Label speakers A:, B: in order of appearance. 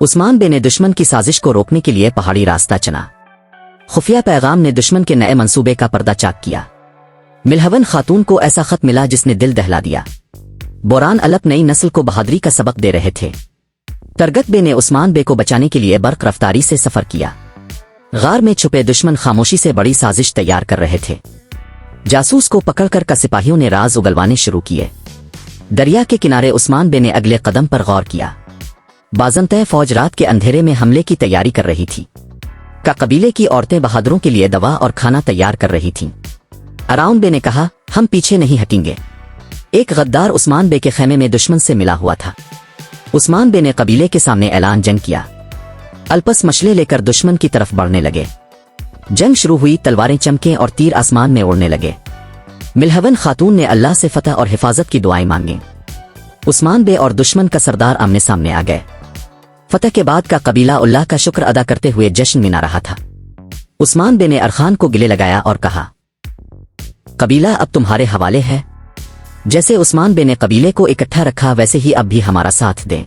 A: عثمان بے نے دشمن کی سازش کو روکنے کے لیے پہاڑی راستہ چنا۔ خفیہ پیغام نے دشمن کے نئے منصوبے کا پردہ چاک کیا۔ ملہون خاتون کو ایسا خط ملا جس نے دل دہلا دیا۔ بوران الپ نئی نسل کو بہادری کا سبق دے رہے تھے۔ ترگت بے نے عثمان بے کو بچانے کے لیے برق رفتاری سے سفر کیا۔ غار میں چھپے دشمن خاموشی سے بڑی سازش تیار کر رہے تھے۔ جاسوس کو پکڑ کر سپاہیوں نے راز اگلوانے شروع کیے۔ دریا کے کنارے عثمان بے نے اگلے قدم پر غور کیا۔ بازنطے فوج رات کے اندھیرے میں حملے کی تیاری کر رہی تھی۔ قبیلے کی عورتیں بہادروں کے لیے دوا اور کھانا تیار کر رہی تھیں۔ اراؤن بے نے کہا، ہم پیچھے نہیں ہٹیں گے۔ ایک غدار عثمان بے کے خیمے میں دشمن سے ملا ہوا تھا۔ عثمان بے نے قبیلے کے سامنے اعلان جنگ کیا۔ الپس مشلے لے کر دشمن کی طرف بڑھنے لگے۔ جنگ شروع ہوئی، تلواریں چمکیں اور تیر آسمان میں اڑنے لگے۔ ملہون خاتون نے اللہ سے فتح اور حفاظت کی دعائیں مانگیں۔ عثمان بے اور دشمن کا سردار آمنے سامنے آ گئے۔ فتح کے بعد کا قبیلہ اللہ کا شکر ادا کرتے ہوئے جشن منا رہا تھا۔ عثمان بے نے ارخان کو گلے لگایا اور کہا، قبیلہ اب تمہارے حوالے ہے۔ جیسے عثمان بے نے قبیلے کو اکٹھا رکھا ویسے ہی اب بھی ہمارا ساتھ دیں۔